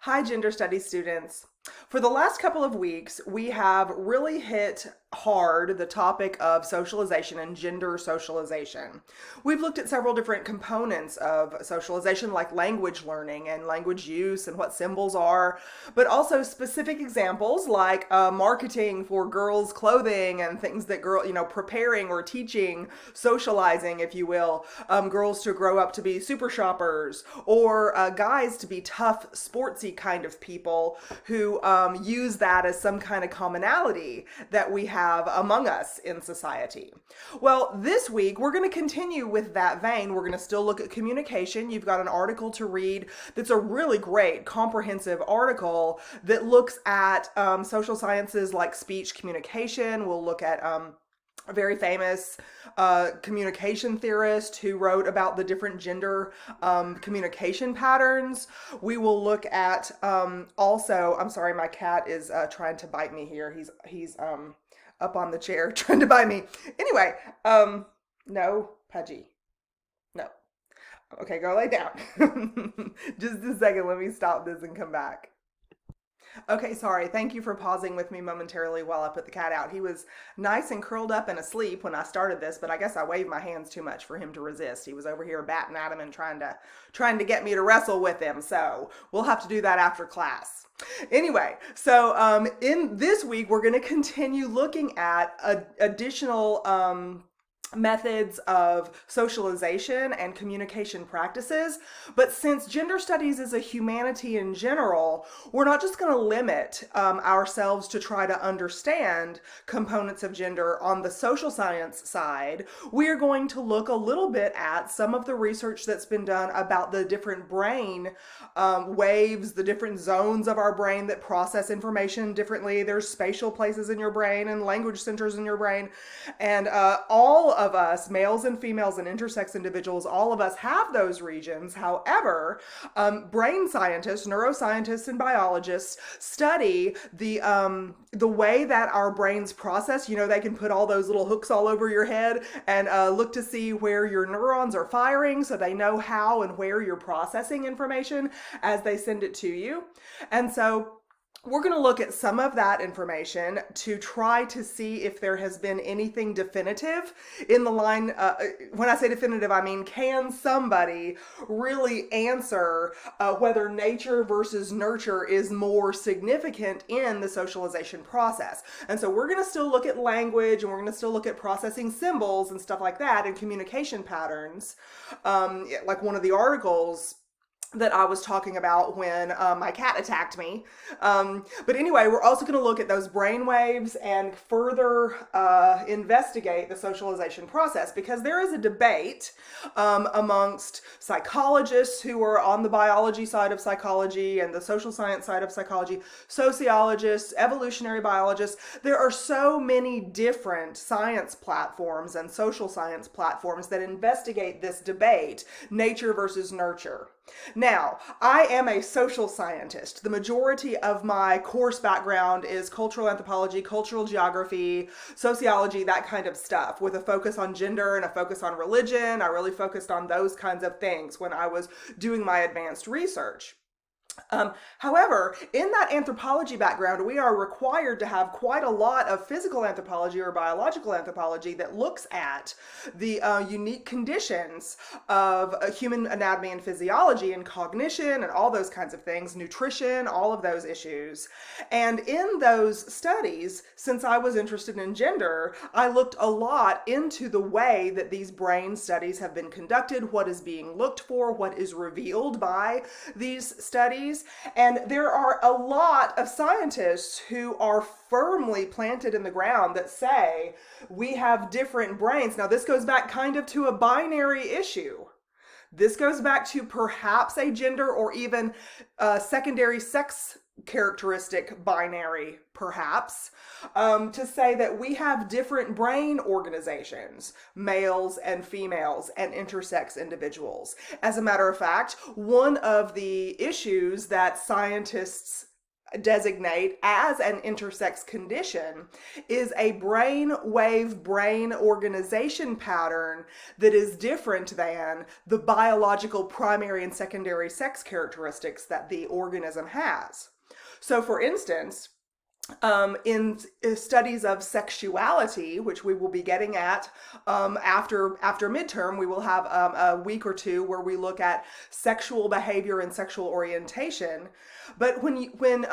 Hi, gender studies students. For the last couple of weeks, we have really hit hard the topic of socialization and gender socialization. We've looked at several different components of socialization, like language learning and language use and what symbols are, but also specific examples like marketing for girls' clothing and things that preparing or teaching, socializing, if you will, girls to grow up to be super shoppers or guys to be tough, sportsy kind of people who use that as some kind of commonality that we have among us in society. Well, this week we're going to continue with that vein. We're going to still look at communication. You've got an article to read that's a really great, comprehensive article that looks at social sciences like speech communication. We'll look at a very famous communication theorist who wrote about the different gender communication patterns. We will look at also, I'm sorry, my cat is trying to bite me here. He's up on the chair trying to bite me. Anyway, no, Pudgy. No. Okay, go lay down. Just a second, let me stop this and come back. Okay, sorry. Thank you for pausing with me momentarily while I put the cat out. He was nice and curled up and asleep when I started this, but I guess I waved my hands too much for him to resist. He was over here batting at him and trying to get me to wrestle with him. So we'll have to do that after class. Anyway, so in this week we're going to continue looking at additional methods of socialization and communication practices. But since gender studies is a humanity in general, we're not just going to limit ourselves to try to understand components of gender on the social science side. We are going to look a little bit at some of the research that's been done about the different brain waves, the different zones of our brain that process information differently. There's spatial places in your brain and language centers in your brain. And all of us, males and females and intersex individuals, all of us have those regions. However, brain scientists, neuroscientists, and biologists study the way that our brains process. You know, they can put all those little hooks all over your head and look to see where your neurons are firing, so they know how and where you're processing information as they send it to you. And so we're going to look at some of that information to try to see if there has been anything definitive in the line. When I say definitive, I mean, can somebody really answer whether nature versus nurture is more significant in the socialization process? And so we're going to still look at language, and we're going to still look at processing symbols and stuff like that and communication patterns. Like one of the articles that I was talking about when my cat attacked me. But anyway, we're also going to look at those brain waves and further investigate the socialization process, because there is a debate amongst psychologists who are on the biology side of psychology and the social science side of psychology, sociologists, evolutionary biologists. There are so many different science platforms and social science platforms that investigate this debate, nature versus nurture. Now, I am a social scientist. The majority of my course background is cultural anthropology, cultural geography, sociology, that kind of stuff, with a focus on gender and a focus on religion. I really focused on those kinds of things when I was doing my advanced research. However, in that anthropology background, we are required to have quite a lot of physical anthropology or biological anthropology that looks at the unique conditions of human anatomy and physiology and cognition and all those kinds of things, nutrition, all of those issues. And in those studies, since I was interested in gender, I looked a lot into the way that these brain studies have been conducted, what is being looked for, what is revealed by these studies. And there are a lot of scientists who are firmly planted in the ground that say we have different brains. Now, this goes back kind of to a binary issue. This goes back to perhaps a gender or even a secondary sex characteristic binary, perhaps, to say that we have different brain organizations, males and females and intersex individuals. As a matter of fact, one of the issues that scientists designate as an intersex condition is a brain wave brain organization pattern that is different than the biological primary and secondary sex characteristics that the organism has. So, for instance, in studies of sexuality, which we will be getting at after midterm, we will have a week or two where we look at sexual behavior and sexual orientation. But when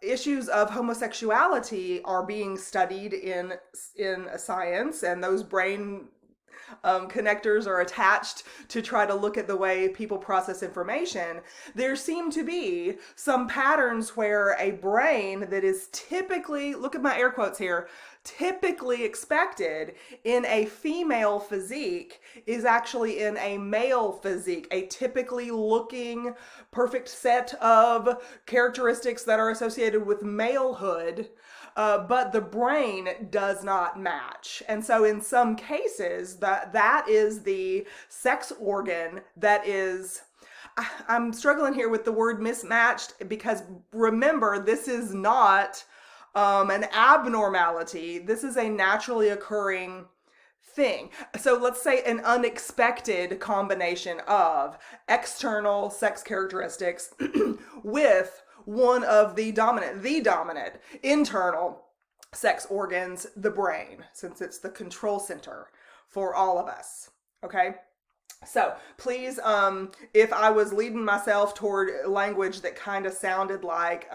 issues of homosexuality are being studied in science, and those brain connectors are attached to try to look at the way people process information, there seem to be some patterns where a brain that is typically, look at my air quotes here, typically expected in a female physique is actually in a male physique, a typically looking perfect set of characteristics that are associated with malehood. But the brain does not match. And so in some cases, that is the sex organ that is, I'm struggling here with the word mismatched, because remember, this is not an abnormality. This is a naturally occurring thing. So let's say an unexpected combination of external sex characteristics with one of the dominant internal sex organs, the brain, since it's the control center for all of us. Okay? So please, if I was leading myself toward language that kind of sounded like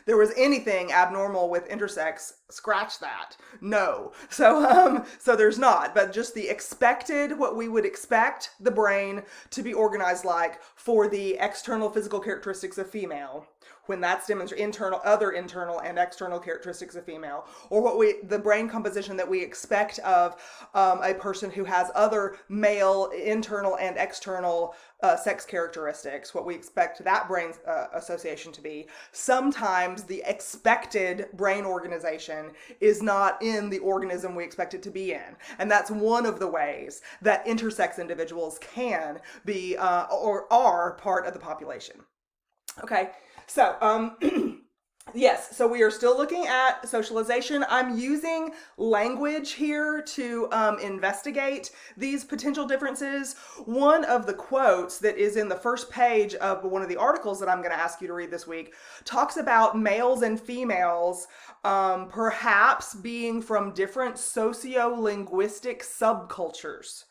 there was anything abnormal with intersex, scratch that. No. So there's not, but just the expected, what we would expect the brain to be organized like for the external physical characteristics of female, when that's demonstrated other internal and external characteristics of female, or the brain composition that we expect of a person who has other male internal and external sex characteristics, what we expect that brain association to be. Sometimes the expected brain organization is not in the organism we expect it to be in. And that's one of the ways that intersex individuals can be or are part of the population. Okay. So, yes, so we are still looking at socialization. I'm using language here to investigate these potential differences. One of the quotes that is in the first page of one of the articles that I'm going to ask you to read this week talks about males and females perhaps being from different socio-linguistic subcultures.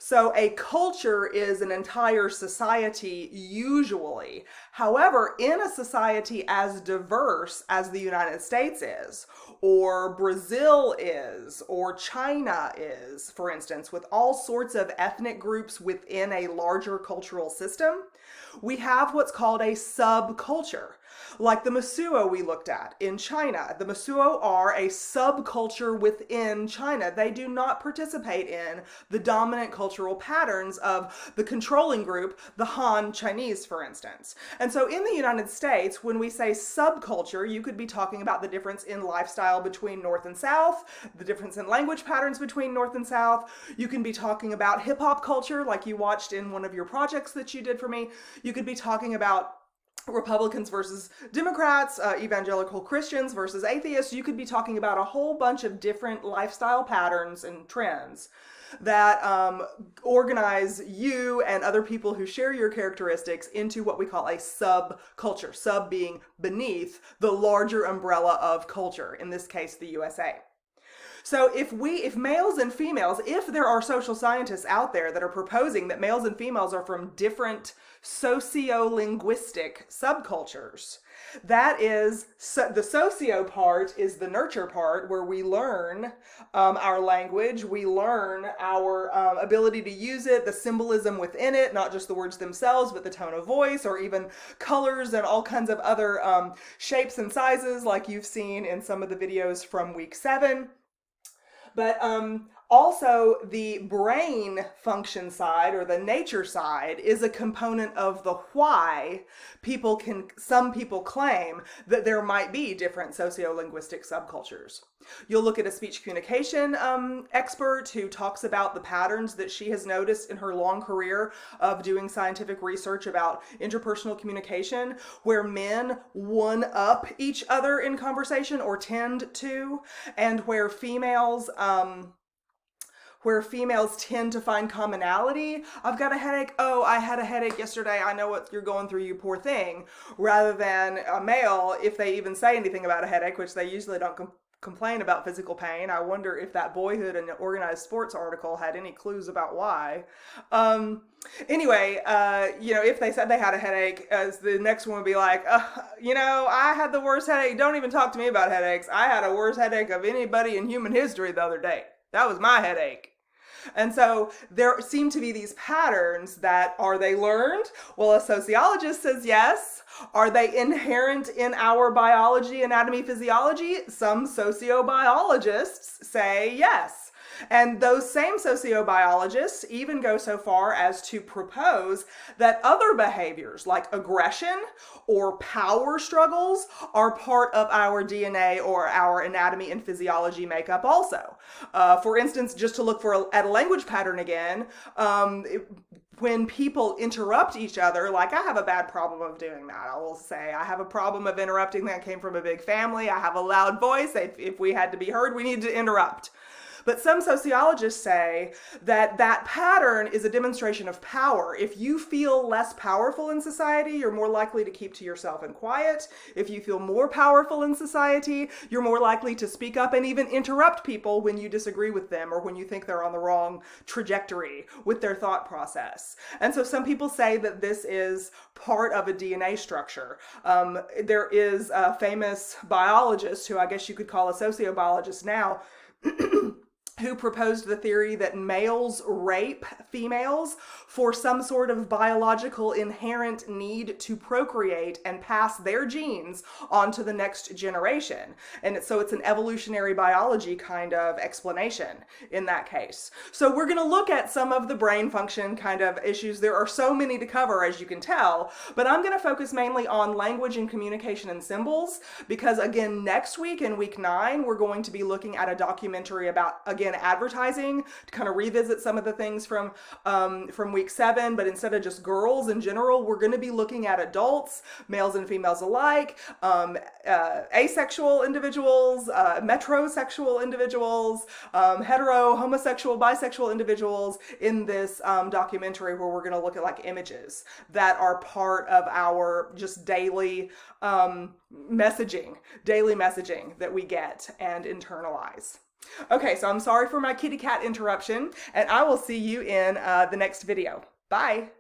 So a culture is an entire society usually. However, in a society as diverse as the United States is, or Brazil is, or China is, for instance, with all sorts of ethnic groups within a larger cultural system, we have what's called a subculture. Like the Mosuo we looked at in China. The Mosuo are a subculture within China. They do not participate in the dominant cultural patterns of the controlling group, the Han Chinese, for instance. And so in the United States, when we say subculture, you could be talking about the difference in lifestyle between North and South, the difference in language patterns between North and South. You can be talking about hip hop culture, like you watched in one of your projects that you did for me. You could be talking about Republicans versus Democrats, evangelical Christians versus atheists. You could be talking about a whole bunch of different lifestyle patterns and trends that organize you and other people who share your characteristics into what we call a subculture, sub being beneath the larger umbrella of culture, in this case, the USA. So if males and females, if there are social scientists out there that are proposing that males and females are from different socio-linguistic subcultures, that is, the socio part is the nurture part, where we learn our language, we learn our ability to use it, the symbolism within it, not just the words themselves, but the tone of voice, or even colors and all kinds of other shapes and sizes, like you've seen in some of the videos from week 7. But Also, the brain function side or the nature side is a component of the why some people claim that there might be different sociolinguistic subcultures. You'll look at a speech communication expert who talks about the patterns that she has noticed in her long career of doing scientific research about interpersonal communication, where men one up each other in conversation or tend to, and where females tend to find commonality. I've got a headache. Oh, I had a headache yesterday. I know what you're going through, you poor thing. Rather than a male, if they even say anything about a headache, which they usually don't complain about physical pain. I wonder if that Boyhood and Organized Sports article had any clues about why. Anyway, if they said they had a headache, as the next one would be like, I had the worst headache. Don't even talk to me about headaches. I had a worse headache of anybody in human history the other day. That was my headache. And so there seem to be these patterns that, are they learned? Well, a sociologist says yes. Are they inherent in our biology, anatomy, physiology? Some sociobiologists say yes. And those same sociobiologists even go so far as to propose that other behaviors like aggression or power struggles are part of our DNA or our anatomy and physiology makeup also. For instance, just to look at a language pattern again, when people interrupt each other, like I have a bad problem of doing that. I will say I have a problem of interrupting. That came from a big family. I have a loud voice. If we had to be heard, we need to interrupt. But some sociologists say that that pattern is a demonstration of power. If you feel less powerful in society, you're more likely to keep to yourself and quiet. If you feel more powerful in society, you're more likely to speak up and even interrupt people when you disagree with them or when you think they're on the wrong trajectory with their thought process. And so some people say that this is part of a DNA structure. There is a famous biologist who I guess you could call a sociobiologist now, who proposed the theory that males rape females for some sort of biological inherent need to procreate and pass their genes onto the next generation. And so it's an evolutionary biology kind of explanation in that case. So we're going to look at some of the brain function kind of issues. There are so many to cover, as you can tell, but I'm going to focus mainly on language and communication and symbols, because again, next week in week 9, we're going to be looking at a documentary about, again, advertising, to kind of revisit some of the things from week 7, but instead of just girls in general, we're going to be looking at adults, males and females alike, asexual individuals, metrosexual individuals, hetero, homosexual, bisexual individuals in this documentary, where we're going to look at like images that are part of our just daily messaging that we get and internalize. Okay, so I'm sorry for my kitty cat interruption, and I will see you in the next video. Bye.